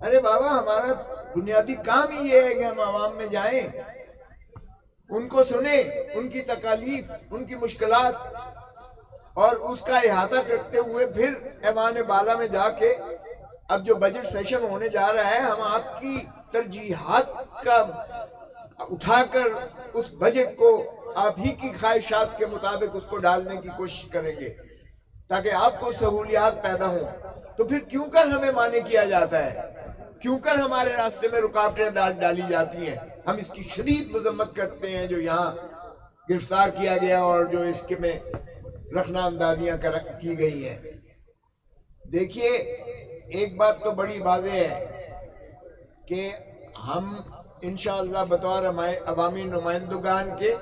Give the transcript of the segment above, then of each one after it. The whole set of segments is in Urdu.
ارے بابا ہمارا بنیادی کام ہی یہ ہے کہ ہم عوام میں جائیں، ان کو سنیں، ان کی تکالیف، ان کی مشکلات، اور اس کا احاطہ کرتے ہوئے پھر ایوان بالا میں جا کے اب جو بجٹ سیشن ہونے جا رہا ہے، ہم آپ کی ترجیحات کا اٹھا کر اس بجٹ کو آپ ہی کی خواہشات کے مطابق اس کو ڈالنے کی کوشش کریں گے تاکہ آپ کو سہولیات پیدا ہوں۔ تو پھر کیوں کر ہمیں مانے کیا جاتا ہے، کیوں کر ہمارے راستے میں رکاوٹیں ڈالی جاتی ہیں؟ ہم اس کی شدید مذمت کرتے ہیں جو یہاں گرفتار کیا گیا اور جو اس کے میں رخنہ اندازیاں کی گئی ہیں۔ دیکھیے ایک بات تو بڑی واضح ہے کہ ہم انشاءاللہ بطور عوامی نمائندگان کے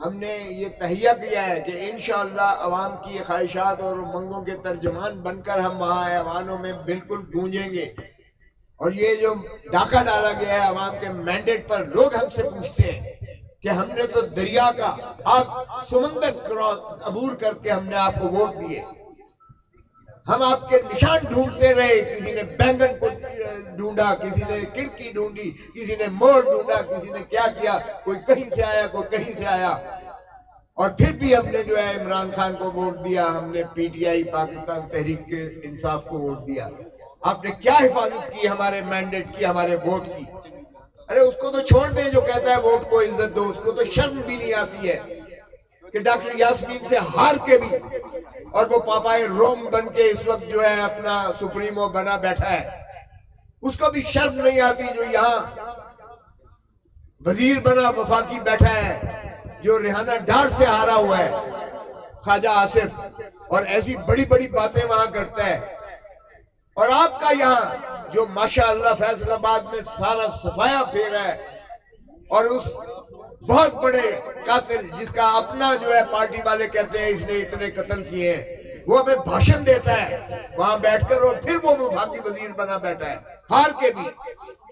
ہم نے یہ تہیہ کیا ہے کہ انشاءاللہ عوام کی خواہشات اور امنگوں کے ترجمان بن کر ہم وہاں ایوانوں میں بالکل گونجیں گے۔ اور یہ جو ڈاکہ ڈالا گیا ہے عوام کے مینڈیٹ پر، لوگ ہم سے پوچھتے ہیں کہ ہم نے تو دریا کا سمندر عبور کر کے ہم نے آپ کو ووٹ دیے، ہم آپ کے نشان ڈھونڈتے رہے، کسی نے بینگن کو ڈھونڈا، کسی نے کھڑکی ڈھونڈی، کسی نے مور ڈھونڈا، کسی نے کیا کیا، کوئی کہیں سے آیا، کوئی کہیں سے آیا، اور پھر بھی ہم نے جو ہے عمران خان کو ووٹ دیا، ہم نے P T I Pakistan Tehreek Insaf کو ووٹ دیا۔ آپ نے کیا حفاظت کی ہمارے مینڈیٹ کی، ہمارے ووٹ کی؟ ارے اس کو تو چھوڑ دیں جو کہتا ہے ووٹ کو عزت دو، اس کو تو شرم بھی نہیں آتی ہے کہ ڈاکٹر یاسمین سے ہار کے بھی، اور وہ پاپائے روم بن کے اس وقت جو ہے اپنا سپریمو بنا بیٹھا ہے، اس کو بھی شرم نہیں آتی جو یہاں وزیر بنا وفاقی بیٹھا ہے، جو ریحانہ ڈار سے ہارا ہوا ہے، خواجہ آصف، اور ایسی بڑی بڑی باتیں وہاں کرتا ہے۔ اور آپ کا یہاں جو ماشاءاللہ فیصل آباد میں سارا صفایا پھیرا ہے، اور اس بہت بڑے قاتل جس کا اپنا جو ہے پارٹی والے کہتے ہیں اس نے اتنے قتل کیے ہیں، وہ ہمیں بھاشن دیتا ہے وہاں بیٹھ کر، اور پھر وہ وفاقی وزیر بنا بیٹھا ہے، ہار کے بھی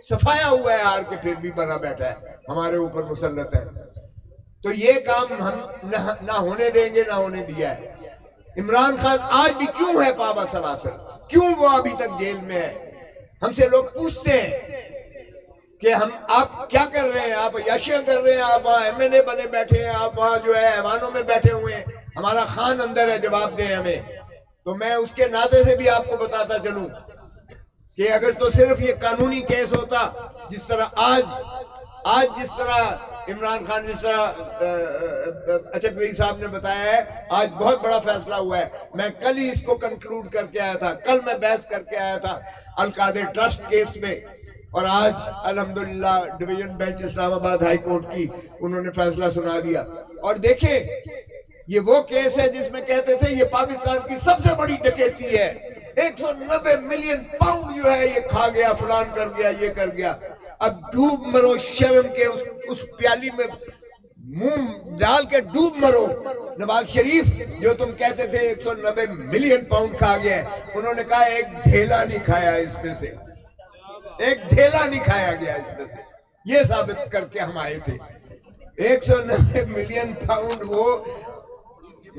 صفایا ہوا ہے، ہار کے پھر بھی بنا بیٹھا ہے، ہمارے اوپر مسلط ہے۔ تو یہ کام ہم نہ ہونے دیں گے، نہ ہونے دیا ہے۔ عمران خان آج بھی کیوں ہے پابا سلاسل، کیوں وہ ابھی تک جیل میں ہے؟ ہم سے لوگ پوچھتے ہیں کہ آپ کیا کر رہے ہیں، آپ عیاشیاں کر رہے ہیں، آپ وہاں ایم این اے بنے بیٹھے ہیں، آپ وہاں جو ہے ایوانوں میں بیٹھے ہوئے ہیں، ہمارا خان اندر ہے، جواب دیں ہمیں۔ تو میں اس کے ناطے سے بھی آپ کو بتاتا چلوں کہ اگر تو صرف یہ قانونی کیس ہوتا، جس طرح آج جس طرح عمران خان، جس طرح اچھا صاحب نے بتایا ہے، آج بہت بڑا فیصلہ ہوا ہے۔ میں کل ہی اس کو کنکلوڈ کر کے آیا تھا، کل میں بحث کر کے آیا تھا القادر ٹرسٹ کیس میں، اور آج الحمدللہ ڈویژن بینچ اسلام آباد ہائی کورٹ کی انہوں نے فیصلہ سنا دیا۔ اور دیکھیں یہ وہ کیس ہے جس میں کہتے تھے یہ پاکستان کی سب سے بڑی ڈکیتی ہے، 190 ملین پاؤنڈ جو ہے یہ کھا گیا، فلان کر گیا، یہ کر گیا۔ اب ڈوب مرو شرم کے اس پیالی میں، منہ ڈال کے ڈوب مرو۔ نواز شریف جو تم کہتے تھے 190 ملین پاؤنڈ کھا گیا ہے، انہوں نے کہا ایک دھیلا نہیں کھایا اس میں سے، ایک دھیلا نہیں کھایا گیا اس میں سے، یہ ثابت کر کے ہم آئے تھے۔ 190 ملین پاؤنڈ وہ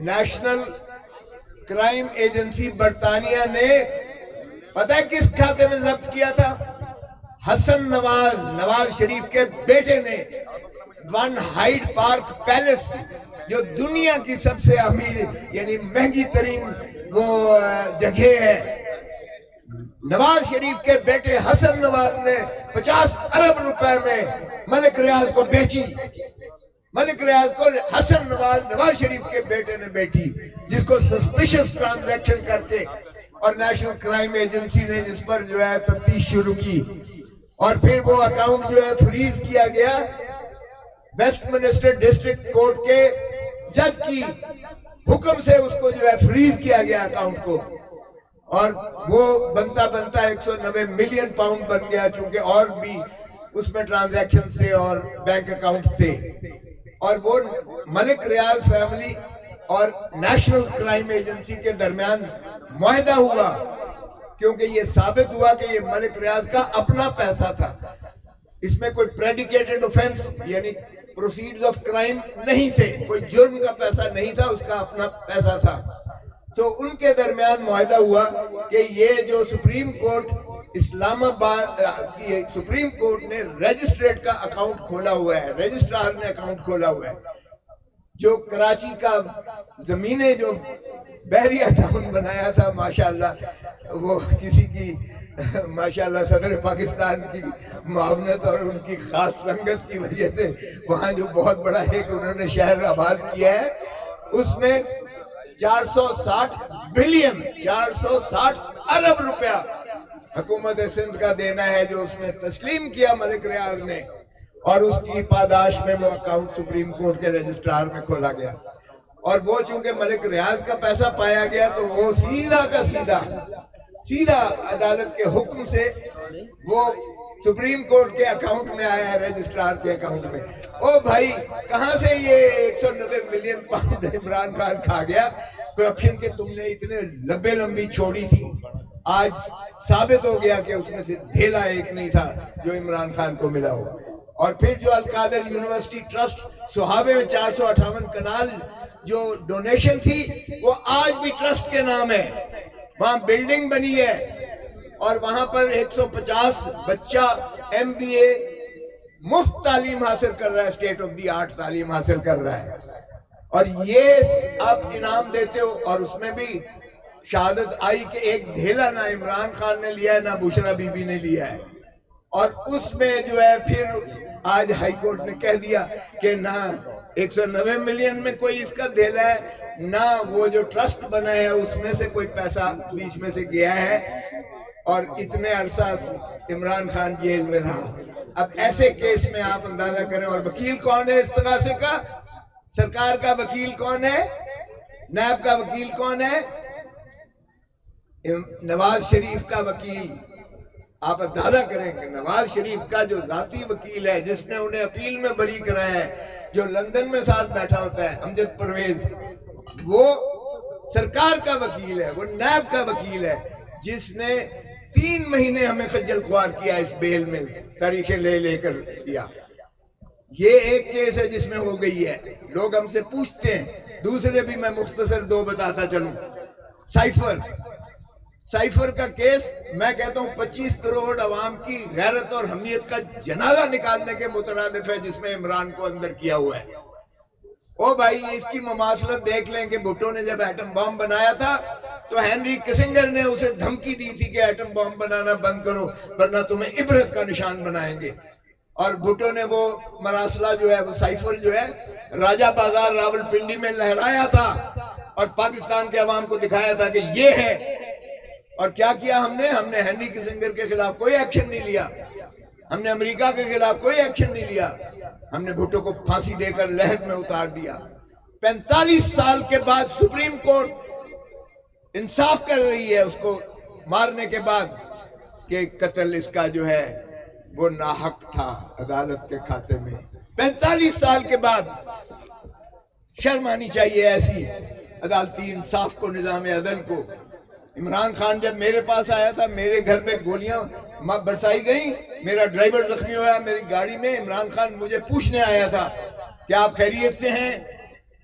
نیشنل کرائم ایجنسی برطانیہ نے پتہ ہے کس کھاتے میں ضبط کیا تھا؟ حسن نواز شریف کے بیٹے نے ون ہائیڈ پارک پیلس، جو دنیا کی سب سے امیر یعنی مہنگی ترین وہ جگہ ہے، نواز شریف کے بیٹے حسن نواز نے 50 ارب روپے میں ملک ریاض کو بیچی، ملک ریاض کو حسن نواز شریف کے بیٹے نے بیچی، جس کو سسپیشس ٹرانزیکشن کر کے، اور نیشنل کرائم ایجنسی نے جس پر جو ہے تفتیش شروع کی، اور پھر وہ اکاؤنٹ جو ہے فریز کیا گیا ویسٹ منسٹر ڈسٹرکٹ کورٹ کے جج کی حکم سے، اس کو جو ہے فریز کیا گیا اکاؤنٹ کو، اور وہ بنتا 190 ملین پاؤنڈ بن گیا، چونکہ اور بھی اس میں ٹرانزیکشن تھے اور بینک اکاؤنٹ تھے۔ اور وہ ملک ریاض فیملی اور نیشنل کرائم ایجنسی کے درمیان معاہدہ ہوا، کیونکہ یہ ثابت ہوا کہ یہ ملک ریاض کا اپنا پیسہ تھا، اس میں کوئی پریڈیکیٹڈ اوفینس یعنی پروسیڈز آف کرائم نہیں تھے، کوئی جرم کا پیسہ نہیں تھا، اس کا اپنا پیسہ تھا۔ تو ان کے درمیان معاہدہ ہوا کہ یہ جو سپریم کورٹ اسلام آباد کی سپریم کورٹ نے رجسٹریٹ کا اکاؤنٹ کھولا ہوا ہے، رجسٹرار نے اکاؤنٹ کھولا ہوا ہے. جو کراچی کا زمینیں جو بحریہ ٹاؤن بنایا تھا ماشاءاللہ، وہ کسی کی ماشاءاللہ صدر پاکستان کی معاونت اور ان کی خاص سنگت کی وجہ سے وہاں جو بہت بڑا ایک انہوں نے شہر آباد کیا ہے، اس میں 460 بلین 460 ارب روپیہ حکومت سندھ کا دینا ہے، جو اس نے تسلیم کیا ملک ریاض نے، اور اس کی پاداش میں وہ اکاؤنٹ سپریم کورٹ کے رجسٹرار میں کھولا گیا. اور وہ چونکہ ملک ریاض کا پیسہ پایا گیا تو وہ سیدھا کا سیدھا عدالت کے حکم سے وہ سپریم کورٹ کے اکاؤنٹ میں آیا ہے، رجسٹرار کے اکاؤنٹ میں. او بھائی، کہاں سے یہ 190 ملین پاؤنڈ عمران خان کھا گیا؟ کرپشن کے تم نے اتنے لمبی چھوڑی تھی، آج ثابت ہو گیا کہ اس میں سے دھیلا ایک نہیں تھا جو عمران خان کو ملا ہو. اور پھر جو القادر یونیورسٹی ٹرسٹ سوہاوے میں 458 کنال جو ڈونیشن تھی، وہ آج بھی ٹرسٹ کے نام ہے. وہاں بلڈنگ بنی ہے اور وہاں پر 150 بچہ MBA مفت تعلیم حاصل کر رہا ہے، اسٹیٹ آف دی آرٹ تعلیم حاصل کر رہا ہے. اور یہ آپ انعام دیتے ہو، اور اس میں بھی شہادت آئی کہ ایک دھیلا نہ عمران خان نے لیا ہے نہ بشرا بی بی نے لیا ہے. اور اس میں جو ہے پھر آج ہائی کورٹ نے کہہ دیا کہ نہ 190 ملین میں کوئی اس کا دھیلا ہے، نہ وہ جو ٹرسٹ بنا ہے اس میں سے کوئی پیسہ بیچ میں سے گیا ہے. اور اتنے عرصہ عمران خان جیل میں رہا. اب ایسے کیس میں آپ اندازہ کریں. اور وکیل کون ہے اس تغاثے کا؟ سرکار کا وکیل کون ہے؟ نیب کا وکیل کون ہے؟ نواز شریف کا وکیل. آپ اندازہ کریں کہ نواز شریف کا جو ذاتی وکیل ہے، جس نے انہیں اپیل میں بری کرایا ہے، جو لندن میں ساتھ بیٹھا ہوتا ہے، امجد پرویز، وہ سرکار کا وکیل ہے، وہ نیب کا وکیل ہے، جس نے 3 مہینے ہمیں خجل خوار کیا اس بیل میں، تاریخیں لے کر کیا. یہ ایک کیس ہے جس میں ہو گئی ہے. لوگ ہم سے پوچھتے ہیں، دوسرے بھی میں مختصر 2 بتاتا چلوں. سائفر کا کیس، میں کہتا ہوں 25 کروڑ عوام کی غیرت اور حمیت کا جنازہ نکالنے کے مترادف ہے، جس میں عمران کو اندر کیا ہوا ہے. او بھائی، اس کی مماثلت دیکھ لیں کہ بھٹو نے جب ایٹم بم بنایا تھا تو ہینری کسنگر نے اسے دھمکی دی تھی کہ ایٹم بم بنانا بند کرو ورنہ تمہیں عبرت کا نشان بنائیں گے. اور بھٹو نے وہ مراسلہ جو ہے، وہ سائفر جو ہے، راجہ بازار راول پنڈی میں لہرایا تھا اور پاکستان کے عوام کو دکھایا تھا کہ یہ ہے. اور کیا کیا ہم نے ہینری کسنگر کے خلاف کوئی ایکشن نہیں لیا، ہم نے امریکہ کے خلاف کوئی ایکشن نہیں لیا، ہم نے بھٹو کو پھانسی دے کر لہد میں اتار دیا. 45 سال کے بعد سپریم کورٹ انصاف کر رہی ہے اس کو مارنے کے بعد کہ قتل اس کا جو ہے وہ ناحق تھا عدالت کے کھاتے میں. 45 سال کے بعد شرم آنی چاہیے ایسی عدالتی انصاف کو، نظام عدل کو. عمران خان جب میرے پاس آیا تھا، میرے گھر میں گولیاں برسائی گئیں، میرا ڈرائیور زخمی ہوا میری گاڑی میں. عمران خان مجھے پوچھنے آیا تھا کہ آپ خیریت سے ہیں؟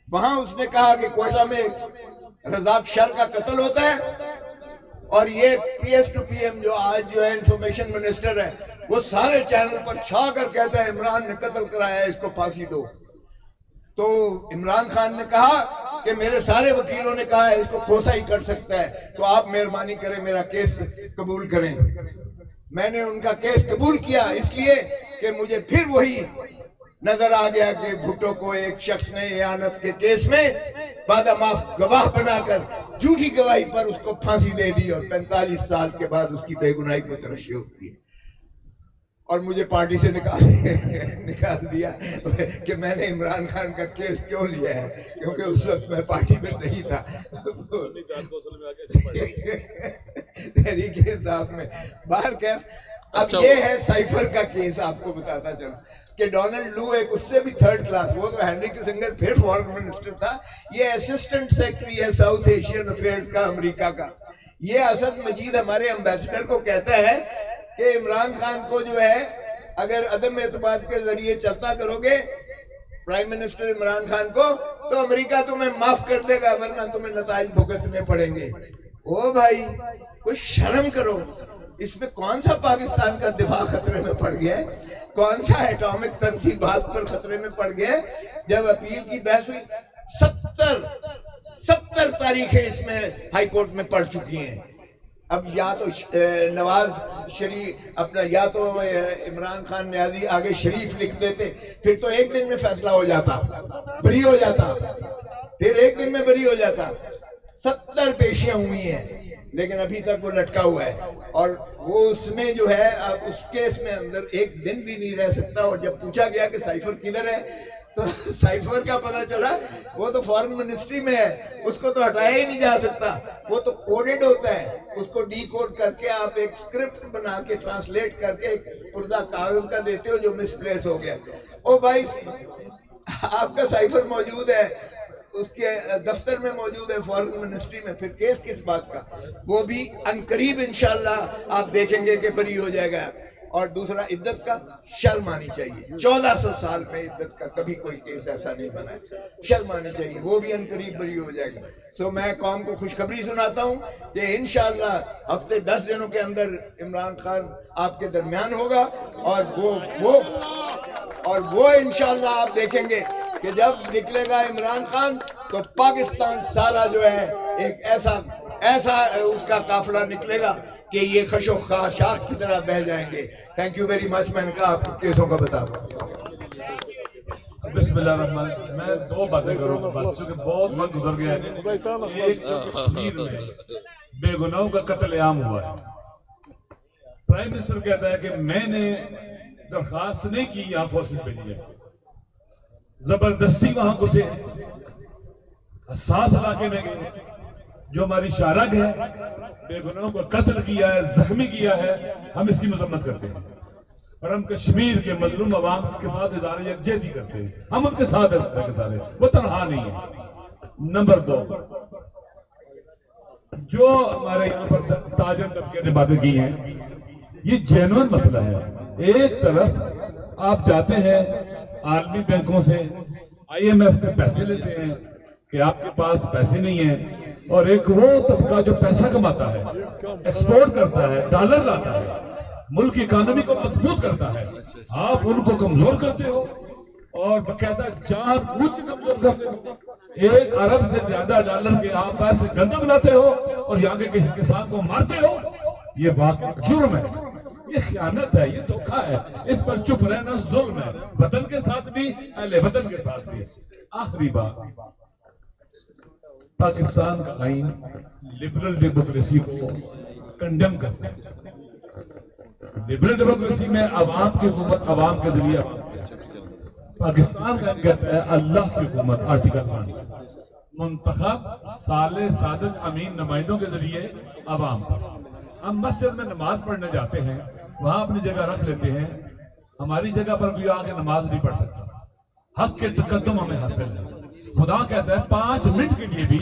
وہاں اس نے کہا کہ کوئٹہ میں رزاق شر کا قتل ہوتا ہے. اور یہ PS to PM جو آج جو ہے انفارمیشن منسٹر ہے، وہ سارے چینل پر چھا کر کہتا ہے عمران نے قتل کرایا ہے، اس کو پھانسی دو. تو عمران خان نے کہا کہ میرے سارے وکیلوں نے کہا ہے اس کو کھوسا ہی کر سکتا ہے، تو آپ مہربانی کریں میرا کیس قبول کریں. میں نے ان کا کیس قبول کیا اس لیے کہ مجھے پھر وہی نظر آ گیا کہ بھٹو کو ایک شخص نے اعانت کے کیس میں بعد معاف گواہ بنا کر جھوٹی گواہی پر اس کو پھانسی دے دی، اور 45 سال کے بعد اس کی بے گناہی کو ترشی ہوتی ہے. اور مجھے پارٹی سے نکال دیا کہ میں نے عمران خان کا کیس کیوں لیا ہے، کیونکہ اس وقت میں پارٹی میں نہیں تھا. تحریک انصاف میں باہر کیا. اب یہ ہے سائفر کا کیس. آپ کو بتاتا چلوں کہ ڈونلڈ لو ایک اس سے بھی 3rd کلاس، وہ تو ہینری کسنگر پھر فورن منسٹر تھا، یہ اسسٹنٹ سیکرٹری ہے ساؤتھ ایشین افیئرز کا امریکہ کا. یہ اسد مجید ہمارے امبیسڈر کو کہتا ہے کہ عمران خان کو جو ہے اگر عدم اعتماد کے ذریعے چلتا کرو گے پرائم منسٹر عمران خان کو، تو امریکہ تمہیں معاف کر دے گا ورنہ تمہیں نتائج بھگتنے پڑیں گے. او بھائی، کوئی شرم کرو. اس میں کون سا پاکستان کا دفاع خطرے میں پڑ گیا ہے؟ کون سا ایٹامک تنصیبات پر خطرے میں پڑ گیا ہے؟ جب اپیل کی بحث ہوئی 70 تاریخیں اس میں ہائی کورٹ میں پڑ چکی ہیں. اب یا تو نواز شریف اپنا یا تو عمران خان نیازی آگے شریف لکھ دیتے، پھر تو ایک دن میں فیصلہ ہو جاتا، بری ہو جاتا، پھر ایک دن میں بری ہو جاتا. 70 پیشیاں ہوئی ہیں لیکن ابھی تک وہ لٹکا ہوا ہے، اور وہ اس میں جو ہے اب اس کیس میں اندر ایک دن بھی نہیں رہ سکتا. اور جب پوچھا گیا کہ سائفر کدھر ہے تو سائفر کا پتہ چلا وہ تو فارن منسٹری میں ہے، اس کو تو ہٹایا ہی نہیں جا سکتا، وہ تو کوڈڈ ہوتا ہے. اس کو ڈی کوڈ کر کے آپ ایک سکرپٹ بنا کے ٹرانسلیٹ کر کے ایک پردہ کاغذ کا دیتے ہو جو مس پلیس ہو گیا. او بھائی آپ کا سائفر موجود ہے، اس کے دفتر میں موجود ہے فارن منسٹری میں، پھر کیس کس بات کا؟ وہ بھی عنقریب انشاءاللہ آپ دیکھیں گے کہ بری ہو جائے گا. اور دوسرا عدت کا شرم آنی چاہیے، 1400 سال میں عدت کا کبھی کوئی کیس ایسا نہیں بنا ہے، شرم آنی چاہیے، وہ بھی عنقریب بری ہو جائے گا. تو میں قوم کو خوشخبری سناتا ہوں کہ انشاءاللہ ہفتے 10 دنوں کے اندر عمران خان آپ کے درمیان ہوگا، اور وہ انشاءاللہ آپ دیکھیں گے کہ جب نکلے گا عمران خان تو پاکستان سارا جو ہے ایک ایسا اس کا قافلہ نکلے گا کہ یہ خش و خاشاک کی طرح بہ جائیں گے. Thank you very much. میں نے کہا آپ کیسوں کا بتا دوں. بسم اللہ الرحمن الرحیم. میں 2 باتیں کروں گا بس چونکہ بہت وقت گزر گیا ہے. ایک کشمیر میں بے گناہوں کا قتل عام ہوا ہے. پرائم منسٹر کہتا ہے کہ میں نے درخواست نہیں کی یہاں فورسز بھیجی ہے، زبردستی وہاں گھسے ہیں، حساس علاقے میں گئے، جو ہماری شارگ ہے بے گناہوں کو قتل کیا ہے، زخمی کیا ہے، ہم اس کی مذمت کرتے ہیں. اور ہم کشمیر کے مظلوم عوام کے ساتھ ادارے یکجہتی کرتے ہیں، ہم ان کے ساتھ ہیں، وہ تنہا نہیں ہے. نمبر 2، جو ہمارے یہاں پر تاجر طبقے نے باتیں کی ہیں، یہ جینوئن مسئلہ ہے. ایک طرف آپ جاتے ہیں عالمی بینکوں سے، IMF سے پیسے لیتے ہیں کہ آپ کے پاس پیسے نہیں ہیں، اور ایک وہ طبقہ جو پیسہ کماتا ہے، ایکسپورٹ کرتا ہے، ڈالر لاتا ہے، ملک کی اکانومی کو مضبوط کرتا ہے، آپ ان کو کمزور کرتے ہو اور باقاعدہ جان بوجھ کے کمزور کرتے ہو. 1 ارب سے زیادہ ڈالر کے آپ پیسے گندم بناتے ہو اور یہاں کے کسی کسان کو مارتے ہو. یہ واقعی جرم ہے، یہ خیانت ہے، یہ دھوکہ ہے. اس پر چپ رہنا ظلم ہے، وطن کے ساتھ بھی، اہل وطن کے ساتھ بھی. آخری بات، پاکستان کا آئین لبرل ڈیموکریسی کو کنڈیم کرتا ہے. لبرل ڈیموکریسی میں عوام کی حکومت عوام کے ذریعے، پاکستان کا کہتا ہے اللہ کی حکومت، آرٹیکل 1، منتخب صالح صادق امین نمائندوں کے ذریعے عوام. ہم مسجد میں نماز پڑھنے جاتے ہیں، وہاں اپنی جگہ رکھ لیتے ہیں، ہماری جگہ پر بھی آگے نماز نہیں پڑھ سکتا. حق کے تقدم ہمیں حاصل ہے. خدا کہتا ہے 5 منٹ کے لیے بھی